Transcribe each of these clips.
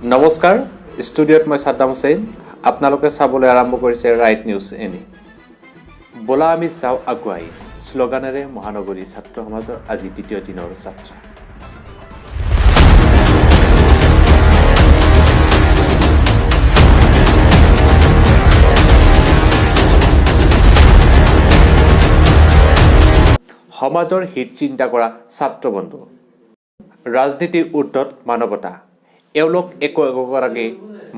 নমস্কাৰ ষ্টুডিঅ'ত মই সাদ্দাম হুছেইন আপোনালোকে চাবলৈ আৰম্ভ কৰিছে ৰাইট নিউজ এনি বলা আমি যাওঁ আগুৱাই শ্লোগানেৰে মহানগৰী ছাত্ৰ সমাজৰ আজি দ্বিতীয় দিনৰ যাত্ৰা সমাজৰ হিত চিন্তা কৰা ছাত্ৰ বন্ধু ৰাজনীতিৰ ঊৰ্ধত মানৱতা এওঁলোক একগৰাকী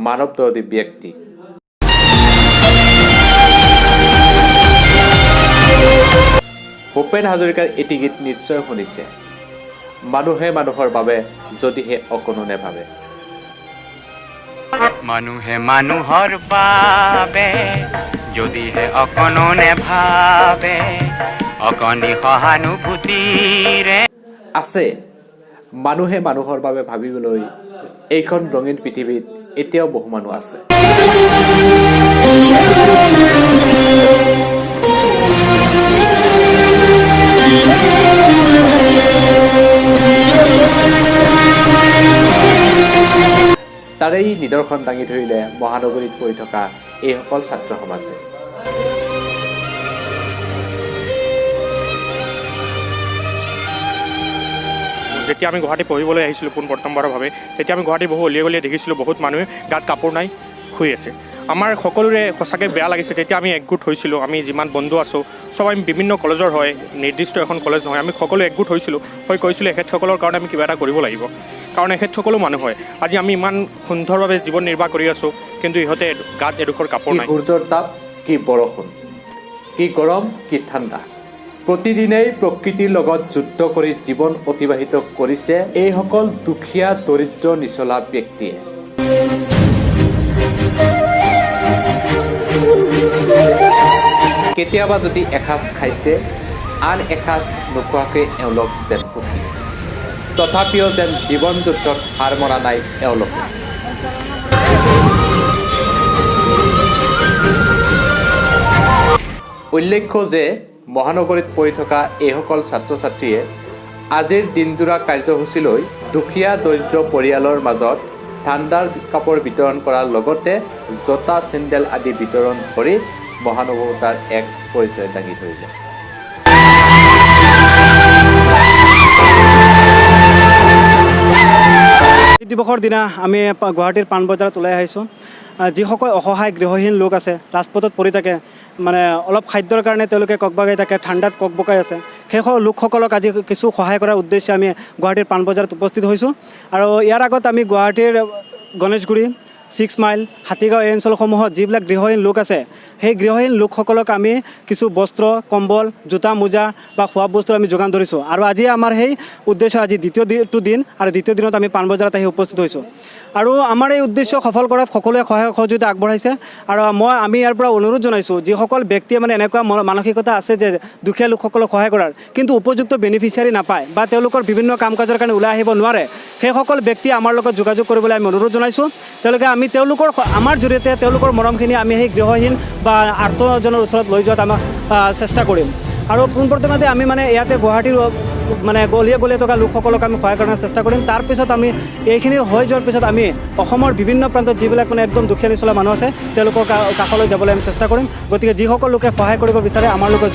মানৱদৰ্দী ব্যক্তি ভূপেন হাজৰিকাৰ এটি গীত নিশ্চয় শুনিছে মানুহে মানুহৰ বাবে যদিহে অকণো নেভাবে মানুহে মানুহৰ বাবে যদিহে অকণো নেভাবে অকণি সহানুভূতিৰে আছে মানুহে মানুহৰ বাবে ভাবিবলৈ এইখন ৰঙীন পৃথিৱীত এতিয়াও বহু মানুহ আছে তাৰেই নিদৰ্শন দাঙি ধৰিলে মহানগৰীত পৰি থকা এইসকল ছাত্ৰ সমাজে যেতিয়া আমি গুৱাহাটী পঢ়িবলৈ আহিছিলোঁ প্ৰথমবাৰভাৱে তেতিয়া আমি গুৱাহাটী বহু অলিয়ে গলিয়ে দেখিছিলোঁ বহুত মানুহে গাত কাপোৰ নাই শুই আছে আমাৰ সকলোৰে সঁচাকৈ বেয়া লাগিছে তেতিয়া আমি একগোট হৈছিলোঁ আমি যিমান বন্ধু আছোঁ চব আমি বিভিন্ন কলেজৰ হয় নিৰ্দিষ্ট এখন কলেজ নহয় আমি সকলো একগোট হৈছিলোঁ হৈ কৈছিলোঁ এখেতসকলৰ কাৰণে আমি কিবা এটা কৰিব লাগিব কাৰণ এখেতসকলো মানুহ হয় আজি আমি ইমান সুন্দৰভাৱে জীৱন নিৰ্বাহ কৰি আছোঁ কিন্তু ইহঁতে গাত এডোখৰ কাপোৰ নাই সূৰ্যৰ তাপ কি বৰষুণ কি গৰম কি ঠাণ্ডা প্ৰতিদিনেই প্ৰকৃতিৰ লগত যুদ্ধ কৰি জীৱন অতিবাহিত কৰিছে এইসকল দুখীয়া দৰিদ্ৰ নিচলা ব্যক্তিয়ে কেতিয়াবা যদি এসাঁজ খাইছে আন এসাঁজ নোখোৱাকৈ এওঁলোক যেন সুখী তথাপিও যেন জীৱন যুদ্ধত হাৰ মৰা নাই এওঁলোকে উল্লেখ্য যে মহানগৰীত পৰি থকা এইসকল ছাত্ৰ ছাত্ৰীয়ে আজিৰ দিনজোৰা কাৰ্যসূচীলৈ দুখীয়া দৰিদ্ৰ পৰিয়ালৰ মাজত ঠাণ্ডাৰ কাপোৰ বিতৰণ কৰাৰ লগতে জোতা চেণ্ডেল আদি বিতৰণ কৰি মহানুভৱতাৰ এক পৰিচয় দাঙি ধৰিলে দিৱসৰ দিনা আমি গুৱাহাটীৰ পাণ বজাৰত ওলাই আহিছোঁ যিসকল অসহায় গৃহহীন লোক আছে ৰাজপথত পৰি থাকে মানে অলপ খাদ্যৰ কাৰণে তেওঁলোকে ককবকাই থাকে ঠাণ্ডাত ককবকাই আছে সেই লোকসকলক আজি কিছু সহায় কৰাৰ উদ্দেশ্যে আমি গুৱাহাটীৰ পাণ বজাৰত উপস্থিত হৈছোঁ আৰু ইয়াৰ আগত আমি গুৱাহাটীৰ গণেশগুৰি 6 মাইল হাতীগাঁও এই অঞ্চলসমূহত যিবিলাক গৃহহীন লোক আছে সেই গৃহহীন লোকসকলক আমি কিছু বস্ত্ৰ কম্বল জোতা মোজা বা খোৱা বস্তু আমি যোগান ধৰিছোঁ আৰু আজি আমাৰ সেই উদ্দেশ্য আজি দ্বিতীয়টো দিন আৰু দ্বিতীয় দিনত আমি পাণ বজাৰত আহি উপস্থিত হৈছোঁ আৰু আমাৰ এই উদ্দেশ্য সফল কৰাত সকলোৱে সহায় সহযোগিতা আগবঢ়াইছে আৰু আমি ইয়াৰ পৰা অনুৰোধ জনাইছোঁ যিসকল ব্যক্তিয়ে মানে এনেকুৱা মানসিকতা আছে যে দুখীয়া লোকসকলক সহায় কৰাৰ কিন্তু উপযুক্ত বেনিফিচিয়াৰী নাপায় বা তেওঁলোকৰ বিভিন্ন কাম কাজৰ কাৰণে ওলাই আহিব নোৱাৰে সেইসকল ব্যক্তিয়ে আমাৰ লগত যোগাযোগ কৰিবলৈ আমি অনুৰোধ জনাইছোঁ তেওঁলোকে আমি তেওঁলোকৰ আমাৰ জৰিয়তে তেওঁলোকৰ মৰমখিনি আমি সেই গৃহহীন বা আৰ্তজনৰ ওচৰত লৈ যোৱাত আমাক চেষ্টা কৰিম আৰু পোনপ্ৰথমতে আমি মানে ইয়াতে গুৱাহাটীৰ মানে গলিয়ে গলিয়ে থকা লোকসকলক আমি সহায় কৰাৰ চেষ্টা কৰিম তাৰপিছত আমি এইখিনি হৈ যোৱাৰ পিছত আমি অসমৰ বিভিন্ন প্ৰান্তত যিবিলাক মানে একদম দুখীয়া নিচলা মানুহ আছে তেওঁলোকৰ কাষলৈ যাবলৈ আমি চেষ্টা কৰিম গতিকে যিসকল লোকে সহায় কৰিব বিচাৰে আমাৰ লগত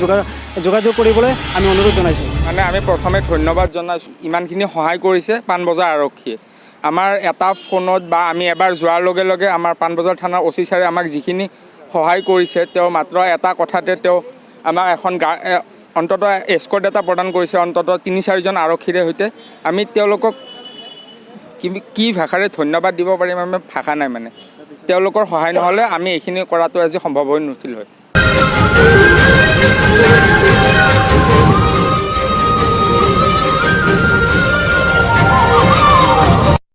যোগাযোগ কৰিবলৈ আমি অনুৰোধ জনাইছোঁ মানে আমি প্ৰথমে ধন্যবাদ জনাইছোঁ ইমানখিনি সহায় কৰিছে পাণবজাৰ আৰক্ষীয়ে আমাৰ এটা ফোনত বা আমি এবাৰ যোৱাৰ লগে লগে আমাৰ পাণবজাৰ থানাৰ অচি ছাৰে আমাক যিখিনি সহায় কৰিছে তেওঁ মাত্ৰ এটা কথাতে তেওঁ আমাক এখন অন্ততঃ এস্কৰ্ট এটা প্ৰদান কৰিছে অন্ততঃ ৩-৪জন আৰক্ষীৰে সৈতে আমি তেওঁলোকক কি ভাষাৰে ধন্যবাদ দিব পাৰিম আমি ভাষা নাই মানে তেওঁলোকৰ সহায় নহ'লে আমি এইখিনি কৰাটো আজি সম্ভৱ হৈ নুঠিল হয়